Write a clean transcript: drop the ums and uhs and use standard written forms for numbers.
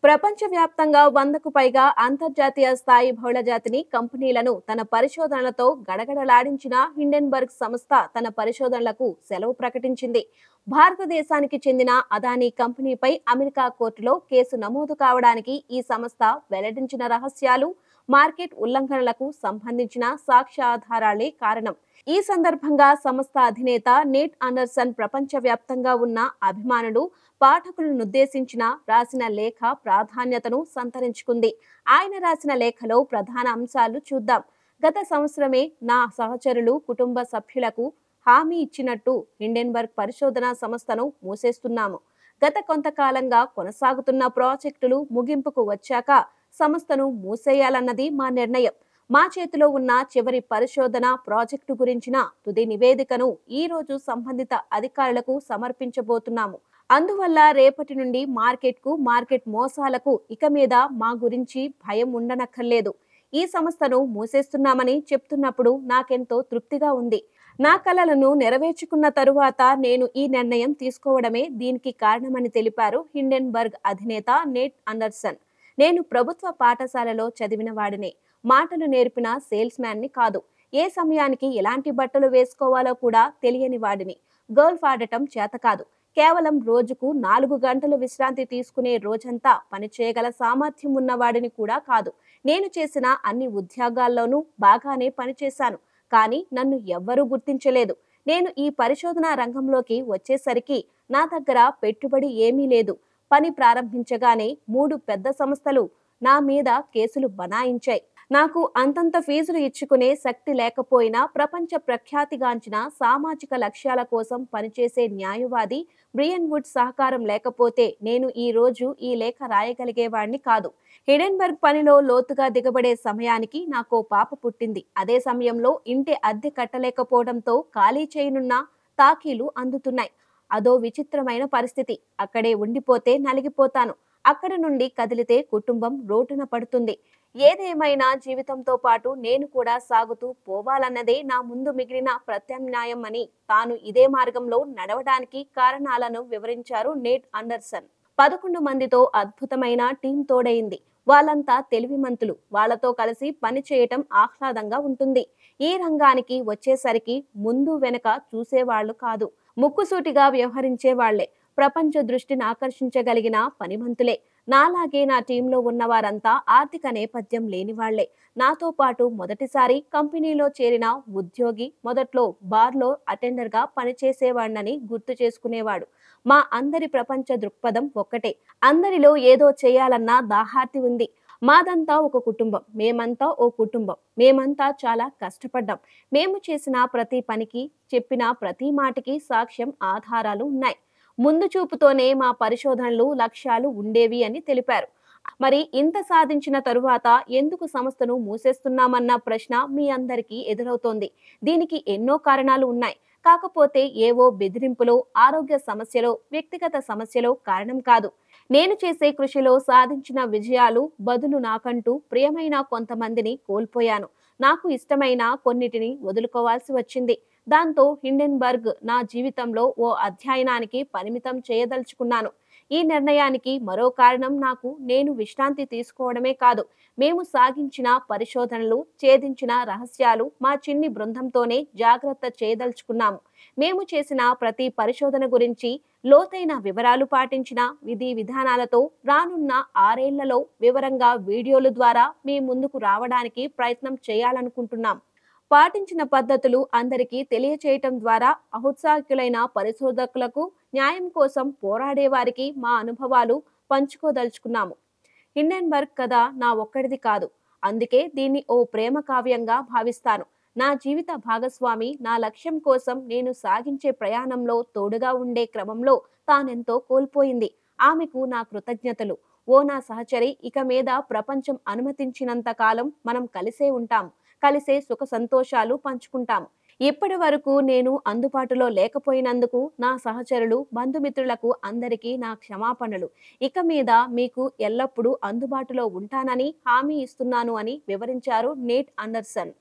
ప్రపంచవ్యాప్తంగా 100కు పైగా అంతర్జాతీయ స్థాయి బహుళజాతిని కంపెనీలను తన పరిశోధనలతో గడగడలాడించిన హిండెన్బర్గ్ సంస్థ తన పరిశోధనలకు సెలవు ప్రకటించింది. భారతదేశానికి చెందిన అదానీ కంపెనీపై అమెరికా కోర్టులో కేసు నమోదు కావడానికి ఈ సంస్థ వెల్లడించిన రహస్యాలు, మార్కెట్ ఉల్లంఘనలకు సంబంధించిన సాక్ష్యాధారాలే కారణం. ఈ సందర్భంగా సంస్థ అధినేత నేట్ అండర్సన్ ప్రపంచవ్యాప్తంగా ఉన్న అభిమానులు, పాఠకులనుద్దేశించిన రాసిన లేఖ ప్రాధాన్యతను సంతరించుకుంది. ఆయన రాసిన లేఖలో ప్రధాన అంశాలు చూద్దాం. గత సంవత్సరమే నా సహచరులు, కుటుంబ సభ్యులకు హామీ ఇచ్చినట్టు హిండెన్బర్గ్ పరిశోధనా సంస్థను మూసేస్తున్నాము. గత కొంతకాలంగా కొనసాగుతున్న ప్రాజెక్టులు ముగింపుకు వచ్చాక సంస్థను మూసేయాలన్నది మా నిర్ణయం. మా చేతిలో ఉన్న చివరి పరిశోధన ప్రాజెక్టు గురించిన తుది నివేదికను ఈ రోజు సంబంధిత అధికారులకు సమర్పించబోతున్నాము. అందువల్ల రేపటి నుండి మార్కెట్ మోసాలకు ఇక మీద మా గురించి భయం ఉండనక్కర్లేదు. ఈ సంస్థను మూసేస్తున్నామని చెప్తున్నప్పుడు నాకెంతో తృప్తిగా ఉంది. నా కలలను నెరవేర్చుకున్న తరువాత నేను ఈ నిర్ణయం తీసుకోవడమే దీనికి కారణమని తెలిపారు హిండెన్బర్గ్ అధినేత నేట్ అండర్సన్. నేను ప్రభుత్వ పాఠశాలలో చదివిన వాడినే. మాటలు నేర్పిన సేల్స్ మ్యాన్ని కాదు. ఏ సమయానికి ఎలాంటి బట్టలు వేసుకోవాలో కూడా తెలియని వాడిని. గోల్ఫ్ ఆడటం చేత కాదు. కేవలం రోజుకు 4 గంటలు విశ్రాంతి తీసుకునే రోజంతా పనిచేయగల సామర్థ్యం ఉన్నవాడిని కూడా కాదు. నేను చేసిన అన్ని ఉద్యోగాల్లోనూ బాగానే పనిచేశాను. కానీ నన్ను ఎవ్వరూ గుర్తించలేదు. నేను ఈ పరిశోధనా రంగంలోకి వచ్చేసరికి నా దగ్గర పెట్టుబడి ఏమీ లేదు. పని ప్రారంభించగానే 3 పెద్ద సంస్థలు నా మీద కేసులు బనాయించాయి. నాకు అంతంత ఫీజులు ఇచ్చుకునే శక్తి లేకపోయినా ప్రపంచ ప్రఖ్యాతిగాంచిన సామాజిక లక్ష్యాల కోసం పనిచేసే న్యాయవాది బ్రియన్ వుడ్ సహకారం లేకపోతే నేను ఈ రోజు ఈ లేఖ రాయగలిగేవాడిని కాదు. హిడెన్బర్గ్ పనిలో లోతుగా దిగబడే సమయానికి నాకో పాప పుట్టింది. అదే సమయంలో ఇంటి అద్దె కట్టలేకపోవడంతో ఖాళీ చేయనున్న తాకీలు అందుతున్నాయి. అదో విచిత్రమైన పరిస్థితి. అక్కడే ఉండిపోతే నలిగిపోతాను. అక్కడ నుండి కదిలితే కుటుంబం రోడ్డున పడుతుంది. ఏదేమైనా జీవితంతో పాటు నేను కూడా సాగుతూ పోవాలన్నదే నా ముందు మిగిలిన ప్రత్యామ్నాయం అని తాను ఇదే మార్గంలో నడవడానికి కారణాలను వివరించారు నేట్ అండర్సన్. 11 మందితో అద్భుతమైన టీం తోడైంది. వాళ్ళంతా తెలివిమంతులు. వాళ్లతో కలిసి పని చేయటం ఆహ్లాదంగా ఉంటుంది. ఈ రంగానికి వచ్చేసరికి ముందు వెనక చూసేవాళ్లు కాదు. ముక్కుసూటిగా వ్యవహరించే వాళ్లే. ప్రపంచ దృష్టిని ఆకర్షించగలిగిన పనిమంతులే. నాలాగే నా టీంలో ఉన్న వారంతా ఆర్థిక నేపథ్యం లేనివాళ్లే. నాతో పాటు మొదటిసారి కంపెనీలో చేరిన ఉద్యోగి మొదట్లో బార్లో అటెండర్గా పనిచేసేవాడినని గుర్తు చేసుకునేవాడు. మా అందరి ప్రపంచ దృక్పథం ఒక్కటే. అందరిలో ఏదో చేయాలన్న దాహార్తి ఉంది. మాదంతా ఒక కుటుంబం. మేమంతా ఓ కుటుంబం. మేమంతా చాలా కష్టపడ్డాం. మేము చేసిన ప్రతి పనికి, చెప్పిన ప్రతి మాటకి సాక్ష్యం, ఆధారాలు ఉన్నాయి. ముందు చూపుతోనే మా పరిశోధనలు, లక్ష్యాలు ఉండేవి అని తెలిపారు. మరి ఇంత సాధించిన తరువాత ఎందుకు సంస్థను మూసేస్తున్నామన్న ప్రశ్న మీ అందరికీ ఎదురవుతోంది. దీనికి ఎన్నో కారణాలు ఉన్నాయి. కాకపోతే ఏవో బెదిరింపులో, ఆరోగ్య సమస్యలో, వ్యక్తిగత సమస్యలో కారణం కాదు. నేను చేసే కృషిలో సాధించిన విజయాలు బదులు నాకంటూ ప్రియమైన కొంతమందిని కోల్పోయాను. నాకు ఇష్టమైన కొన్నిటిని వదులుకోవాల్సి వచ్చింది. దాంతో హిండెన్బర్గ్ నా జీవితంలో ఓ అధ్యయనానికి పరిమితం చేయదలుచుకున్నాను. ఈ నిర్ణయానికి మరో కారణం నేను విశ్రాంతి తీసుకోవడమే కాదు. మేము సాగించిన పరిశోధనలు, ఛేదించిన రహస్యాలు మా చిన్ని బృందంతోనే జాగ్రత్త చేయదలుచుకున్నాము. మేము చేసిన ప్రతి పరిశోధన గురించి లోతైన వివరాలు పాటించిన విధి విధానాలతో రానున్న 6 ఏళ్లలో వివరంగా వీడియోల ద్వారా మీ ముందుకు రావడానికి ప్రయత్నం చేయాలనుకుంటున్నాం. పాటించిన పద్ధతులు అందరికీ తెలియచేయటం ద్వారా ఔత్సాహికులైన పరిశోధకులకు, న్యాయం కోసం పోరాడే వారికి మా అనుభవాలు పంచుకోదలుచుకున్నాము. హిండెన్బర్గ్ కథ నా ఒక్కడిది కాదు. అందుకే దీన్ని ఓ ప్రేమ కావ్యంగా భావిస్తాను. నా జీవిత భాగస్వామి నా లక్ష్యం కోసం నేను సాగించే ప్రయాణంలో తోడుగా ఉండే క్రమంలో తానెంతో కోల్పోయింది. ఆమెకు నా కృతజ్ఞతలు. ఓ నా సహచరి, ఇక మీద ప్రపంచం అనుమతించినంత కాలం మనం కలిసే ఉంటాం. కలిసే సుఖ సంతోషాలు పంచుకుంటాము. ఇప్పటి వరకు నేను అందుబాటులో లేకపోయినందుకు నా సహచరులు, బంధుమిత్రులకు అందరికీ నా క్షమాపణలు. ఇక మీద మీకు ఎల్లప్పుడూ అందుబాటులో ఉంటానని హామీ ఇస్తున్నాను అని వివరించారు నేట్ అండర్సన్.